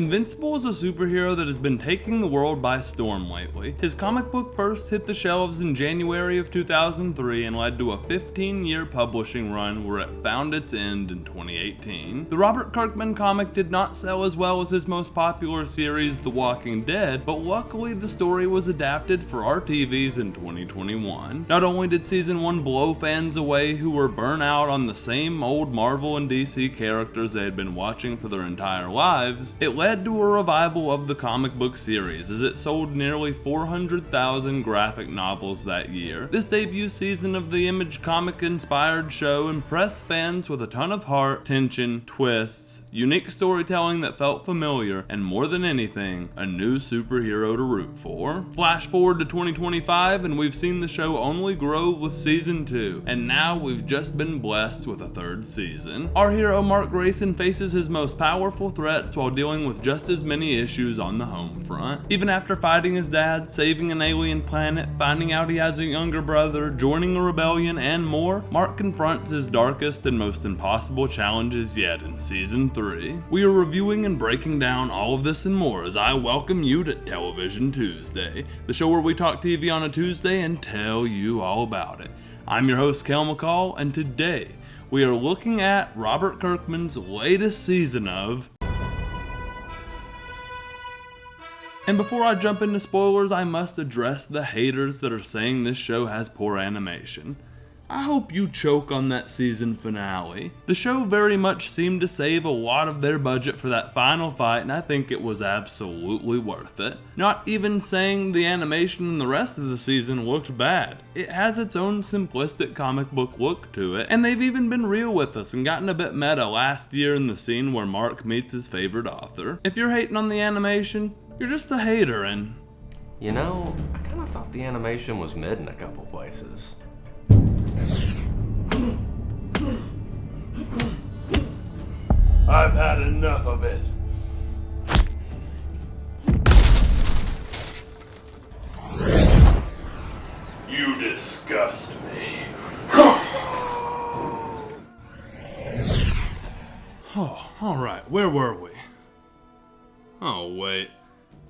Invincible is a superhero that has been taking the world by storm lately. His comic book first hit the shelves in January of 2003 and led to a 15-year publishing run where it found its end in 2018. The Robert Kirkman comic did not sell as well as his most popular series, The Walking Dead, but luckily the story was adapted for our TVs in 2021. Not only did season 1 blow fans away who were burnt out on the same old Marvel and DC characters they had been watching for their entire lives, it led to a revival of the comic book series as it sold nearly 400,000 graphic novels that year. This debut season of the Image comic inspired show impressed fans with a ton of heart, tension, twists, unique storytelling that felt familiar, and more than anything, a new superhero to root for. Flash forward to 2025 and we've seen the show only grow with season 2, and now we've just been blessed with a 3rd season. Our hero Mark Grayson faces his most powerful threats while dealing with just as many issues on the home front. Even after fighting his dad, saving an alien planet, finding out he has a younger brother, joining a rebellion, and more, Mark confronts his darkest and most impossible challenges yet in season 3. We are reviewing and breaking down all of this and more as I welcome you to Television Tuesday, the show where we talk TV on a Tuesday and tell you all about it. I'm your host Kael McCall, and today we are looking at Robert Kirkman's latest season of... And before I jump into spoilers, I must address the haters that are saying this show has poor animation. I hope you choke on that season finale. The show very much seemed to save a lot of their budget for that final fight, and I think it was absolutely worth it. Not even saying the animation in the rest of the season looked bad. It has its own simplistic comic book look to it, and they've even been real with us and gotten a bit meta last year in the scene where Mark meets his favorite author. If you're hating on the animation, you're just a hater, and... You know, I kind of thought the animation was mid in a couple places. I've had enough of it. You disgust me. Oh, alright, where were we? Oh, wait.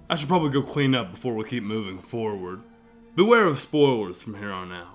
I should probably go clean up before we keep moving forward. Beware of spoilers from here on out.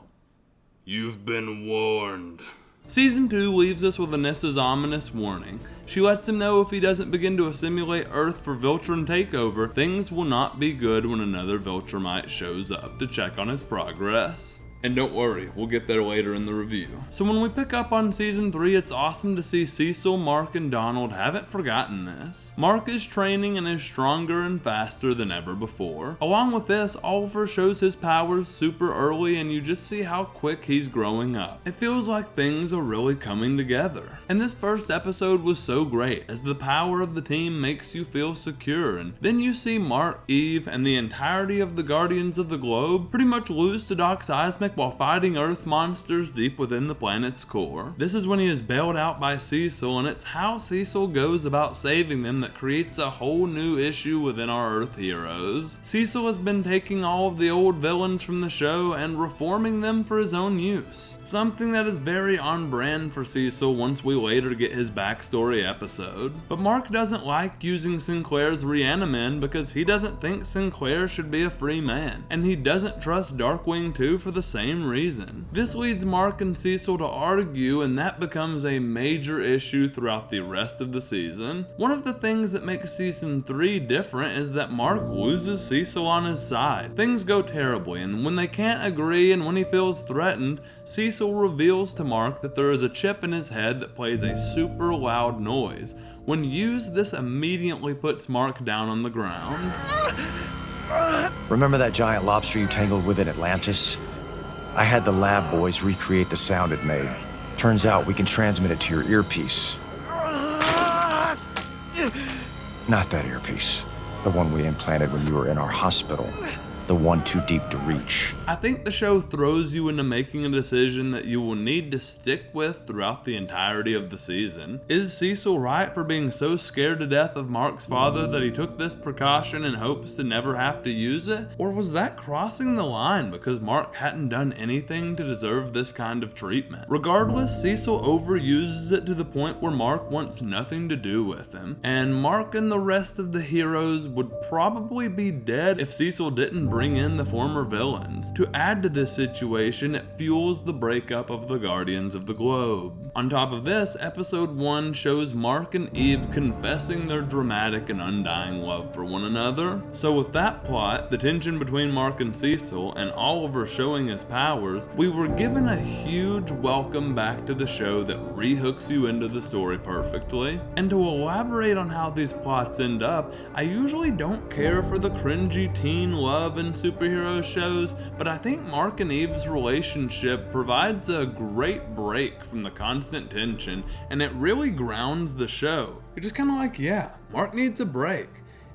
You've been warned. Season 2 leaves us with Anessa's ominous warning. She lets him know if he doesn't begin to assimilate Earth for Viltrum takeover, things will not be good when another Viltrumite shows up to check on his progress. And don't worry, we'll get there later in the review. So when we pick up on season 3, it's awesome to see Cecil, Mark, and Donald haven't forgotten this. Mark is training and is stronger and faster than ever before. Along with this, Oliver shows his powers super early and you just see how quick he's growing up. It feels like things are really coming together. And this first episode was so great as the power of the team makes you feel secure, and then you see Mark, Eve, and the entirety of the Guardians of the Globe pretty much lose to Doc Seismic while fighting Earth monsters deep within the planet's core. This is when he is bailed out by Cecil, and it's how Cecil goes about saving them that creates a whole new issue within our Earth heroes. Cecil has been taking all of the old villains from the show and reforming them for his own use. Something that is very on brand for Cecil once we later get his backstory episode. But Mark doesn't like using Sinclair's Reanimin because he doesn't think Sinclair should be a free man, and he doesn't trust Darkwing 2 for the same reason. This leads Mark and Cecil to argue, and that becomes a major issue throughout the rest of the season. One of the things that makes season 3 different is that Mark loses Cecil on his side. Things go terribly, and when they can't agree and when he feels threatened, Cecil reveals to Mark that there is a chip in his head that plays a super loud noise. When used, this immediately puts Mark down on the ground. Remember that giant lobster you tangled with in Atlantis? I had the lab boys recreate the sound it made. Turns out we can transmit it to your earpiece. Not that earpiece. The one we implanted when you were in our hospital. the one too deep to reach. I think the show throws you into making a decision that you will need to stick with throughout the entirety of the season. Is Cecil right for being so scared to death of Mark's father that he took this precaution in hopes to never have to use it? Or was that crossing the line because Mark hadn't done anything to deserve this kind of treatment? Regardless, Cecil overuses it to the point where Mark wants nothing to do with him, and Mark and the rest of the heroes would probably be dead if Cecil didn't bring in the former villains. To add to this situation, it fuels the breakup of the Guardians of the Globe. On top of this, episode 1 shows Mark and Eve confessing their dramatic and undying love for one another. So with that plot, the tension between Mark and Cecil, and Oliver showing his powers, we were given a huge welcome back to the show that rehooks you into the story perfectly. And to elaborate on how these plots end up, I usually don't care for the cringy teen love and superhero shows, but I think Mark and Eve's relationship provides a great break from the constant tension, and it really grounds the show. You're just kind of like, yeah, Mark needs a break.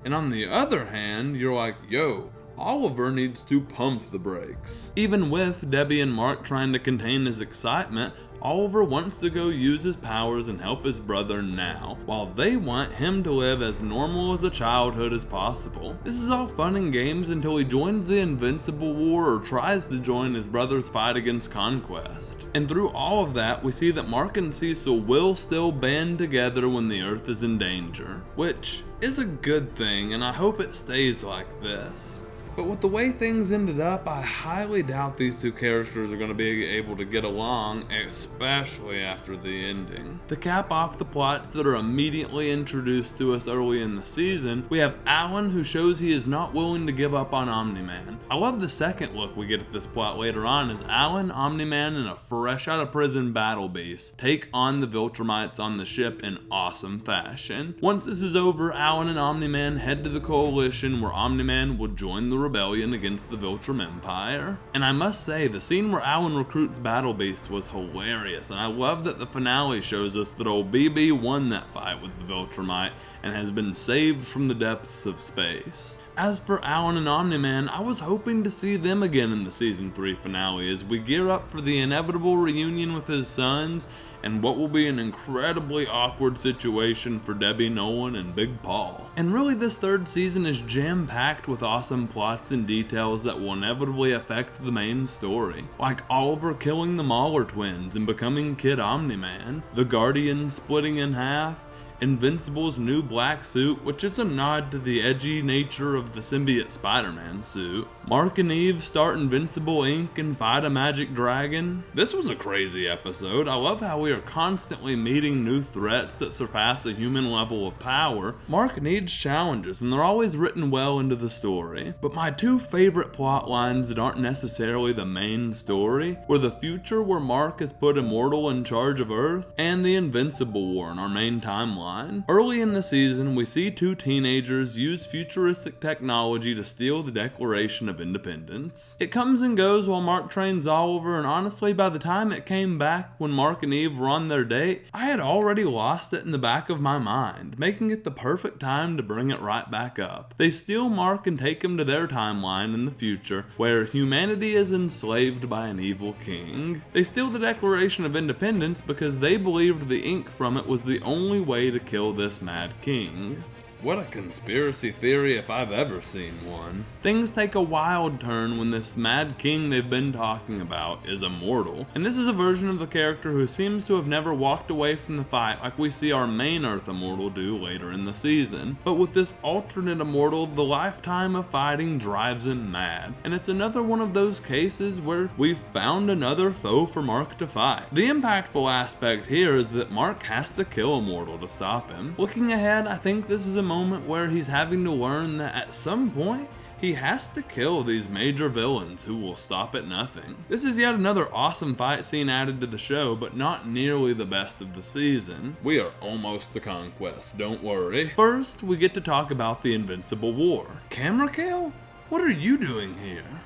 And on the other hand, you're like, yo, Oliver needs to pump the brakes. Even with Debbie and Mark trying to contain his excitement, Oliver wants to go use his powers and help his brother now, while they want him to live as normal as a childhood as possible. This is all fun and games until he joins the Invincible War or tries to join his brother's fight against Conquest. And through all of that, we see that Mark and Cecil will still band together when the Earth is in danger, which is a good thing, and I hope it stays like this. But with the way things ended up, I highly doubt these two characters are going to be able to get along, especially after the ending. To cap off the plots that are immediately introduced to us early in the season, we have Alan, who shows he is not willing to give up on Omni-Man. I love the second look we get at this plot later on as Alan, Omni-Man, and a fresh out of prison Battle Beast take on the Viltrumites on the ship in awesome fashion. Once this is over, Alan and Omni-Man head to the Coalition, where Omni-Man will join the rebellion against the Viltrum Empire. And I must say, the scene where Alan recruits Battle Beast was hilarious, and I love that the finale shows us that old BB won that fight with the Viltrumite and has been saved from the depths of space. As for Alan and Omni-Man, I was hoping to see them again in the season 3 finale as we gear up for the inevitable reunion with his sons and what will be an incredibly awkward situation for Debbie, Nolan, and Big Paul. And really, this third season is jam-packed with awesome plots and details that will inevitably affect the main story, like Oliver killing the Mauler twins and becoming Kid Omni-Man, the Guardians splitting in half, Invincible's new black suit, which is a nod to the edgy nature of the symbiote Spider-Man suit, Mark and Eve start Invincible Inc. and fight a magic dragon. This was a crazy episode. I love how we are constantly meeting new threats that surpass a human level of power. Mark needs challenges, and they're always written well into the story. But my two favorite plot lines that aren't necessarily the main story were the future where Mark is put immortal in charge of Earth, and the Invincible War in our main timeline. Early in the season, we see two teenagers use futuristic technology to steal the Declaration of Independence. It comes and goes while Mark trains Oliver, and honestly, by the time it came back when Mark and Eve were on their date, I had already lost it in the back of my mind, making it the perfect time to bring it right back up. They steal Mark and take him to their timeline in the future, where humanity is enslaved by an evil king. They steal the Declaration of Independence because they believed the ink from it was the only way to kill this mad king. What a conspiracy theory if I've ever seen one. Things take a wild turn when this mad king they've been talking about is immortal, and this is a version of the character who seems to have never walked away from the fight like we see our main Earth immortal do later in the season. But with this alternate immortal, the lifetime of fighting drives him mad, and it's another one of those cases where we've found another foe for Mark to fight. The impactful aspect here is that Mark has to kill Immortal to stop him. Looking ahead, I think this is a moment where he's having to learn that at some point, he has to kill these major villains who will stop at nothing. This is yet another awesome fight scene added to the show, but not nearly the best of the season. We are almost to Conquest, don't worry. First, we get to talk about the Invincible War. Camera Kael? What are you doing here?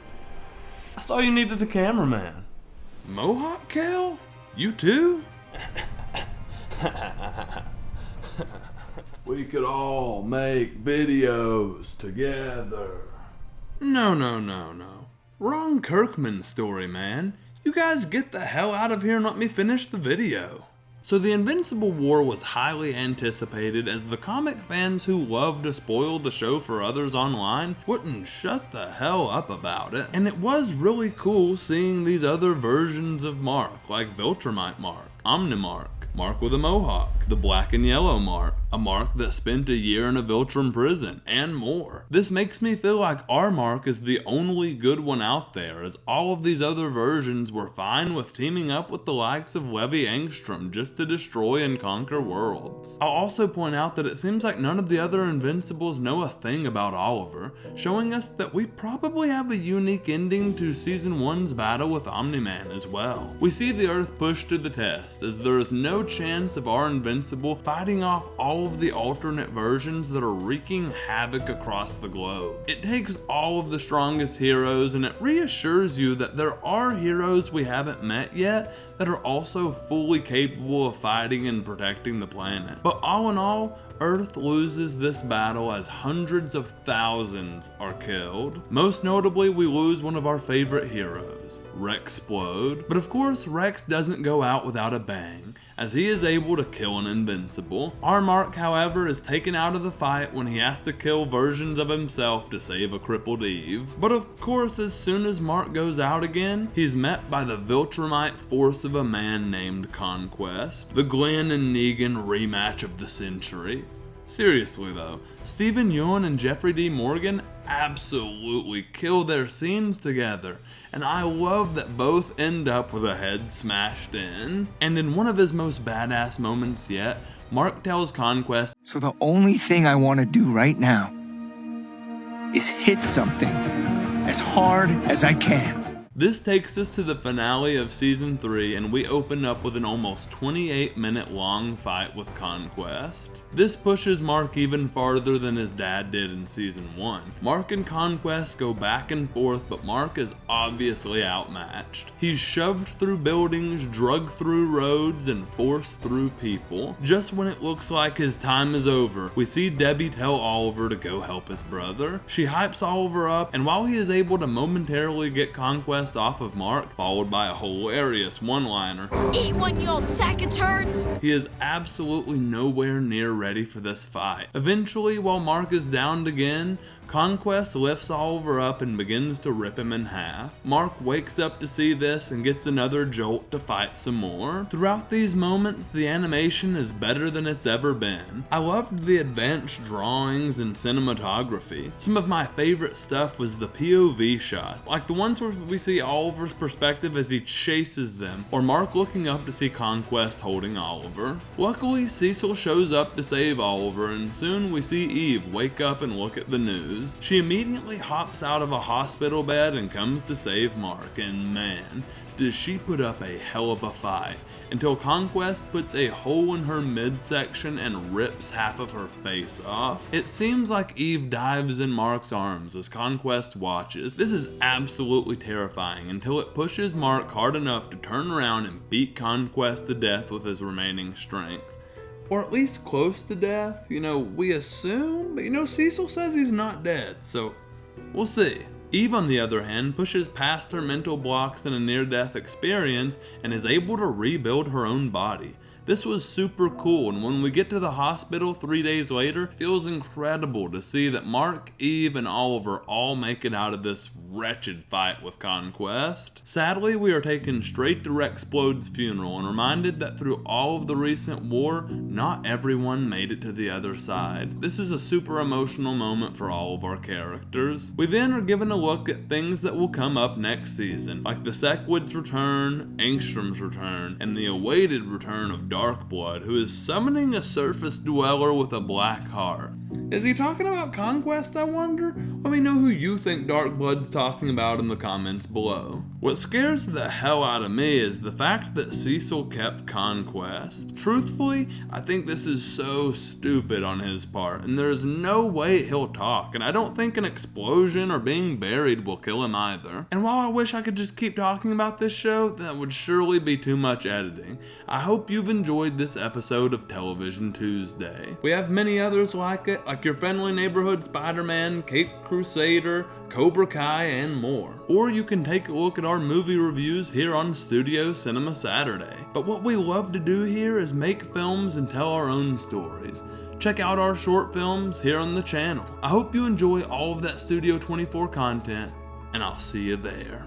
I saw you needed a cameraman. Mohawk Kael? You too? We could all make videos together. No. Wrong Kirkman story, man. You guys get the hell out of here and let me finish the video. So the Invincible War was highly anticipated, as the comic fans who love to spoil the show for others online wouldn't shut the hell up about it. And it was really cool seeing these other versions of Mark, like Viltrumite Mark, Omnimark, Mark with a mohawk, the black and yellow Mark, a Mark that spent a year in a Viltrum prison, and more. This makes me feel like our Mark is the only good one out there, as all of these other versions were fine with teaming up with the likes of Levi Angstrom just to destroy and conquer worlds. I'll also point out that it seems like none of the other Invincibles know a thing about Oliver, showing us that we probably have a unique ending to Season 1's battle with Omni-Man as well. We see the Earth pushed to the test, as there is no chance of our Invincible fighting off all of the alternate versions that are wreaking havoc across the globe. It takes all of the strongest heroes, and it reassures you that there are heroes we haven't met yet that are also fully capable of fighting and protecting the planet. But all in all, Earth loses this battle as hundreds of thousands are killed. Most notably, we lose one of our favorite heroes, Rexplode. But of course, Rex doesn't go out without a bang, as he is able to kill an Invincible. Our Mark, however, is taken out of the fight when he has to kill versions of himself to save a crippled Eve. But of course, as soon as Mark goes out again, he's met by the Viltrumite force of a man named Conquest, the Glenn and Negan rematch of the century. Seriously though, Stephen Yeun and Jeffrey D. Morgan absolutely kill their scenes together, and I love that both end up with a head smashed in. And in one of his most badass moments yet, Mark tells Conquest, "So the only thing I want to do right now is hit something as hard as I can." This takes us to the finale of Season 3, and we open up with an almost 28-minute long fight with Conquest. This pushes Mark even farther than his dad did in Season 1. Mark and Conquest go back and forth, but Mark is obviously outmatched. He's shoved through buildings, drugged through roads, and forced through people. Just when it looks like his time is over, we see Debbie tell Oliver to go help his brother. She hypes Oliver up, and while he is able to momentarily get Conquest off of Mark, followed by a hilarious one-liner, "Eat one, you old sack of turds!" he is absolutely nowhere near ready for this fight. Eventually, while Mark is downed again, Conquest lifts Oliver up and begins to rip him in half. Mark wakes up to see this and gets another jolt to fight some more. Throughout these moments, the animation is better than it's ever been. I loved the advanced drawings and cinematography. Some of my favorite stuff was the POV shot, like the ones where we see Oliver's perspective as he chases them, or Mark looking up to see Conquest holding Oliver. Luckily, Cecil shows up to save Oliver, and soon we see Eve wake up and look at the news. She immediately hops out of a hospital bed and comes to save Mark, and man, does she put up a hell of a fight, until Conquest puts a hole in her midsection and rips half of her face off. It seems like Eve dives in Mark's arms as Conquest watches. This is absolutely terrifying until it pushes Mark hard enough to turn around and beat Conquest to death with his remaining strength. Or at least close to death, we assume, but Cecil says he's not dead, so we'll see. Eve, on the other hand, pushes past her mental blocks in a near-death experience and is able to rebuild her own body. This was super cool, and when we get to the hospital 3 days later, it feels incredible to see that Mark, Eve, and Oliver all make it out of this wretched fight with Conquest. Sadly, we are taken straight to Rexplode's funeral and reminded that through all of the recent war, not everyone made it to the other side. This is a super emotional moment for all of our characters. We then are given a look at things that will come up next season, like the Secwood's return, Angstrom's return, and the awaited return of Darkblood, who is summoning a surface dweller with a black heart. Is he talking about Conquest, I wonder? Let me know who you think Darkblood's talking about in the comments below. What scares the hell out of me is the fact that Cecil kept Conquest. Truthfully, I think this is so stupid on his part, and there's no way he'll talk, and I don't think an explosion or being buried will kill him either. And while I wish I could just keep talking about this show, that would surely be too much editing. I hope you've enjoyed this episode of Television Tuesday. We have many others like it, it, like your friendly neighborhood Spider-Man, Cape Crusader, Cobra Kai, and more. Or you can take a look at our movie reviews here on Studio Cinema Saturday. But what we love to do here is make films and tell our own stories. Check out our short films here on the channel. I hope you enjoy all of that Studio 24 content, and I'll see you there.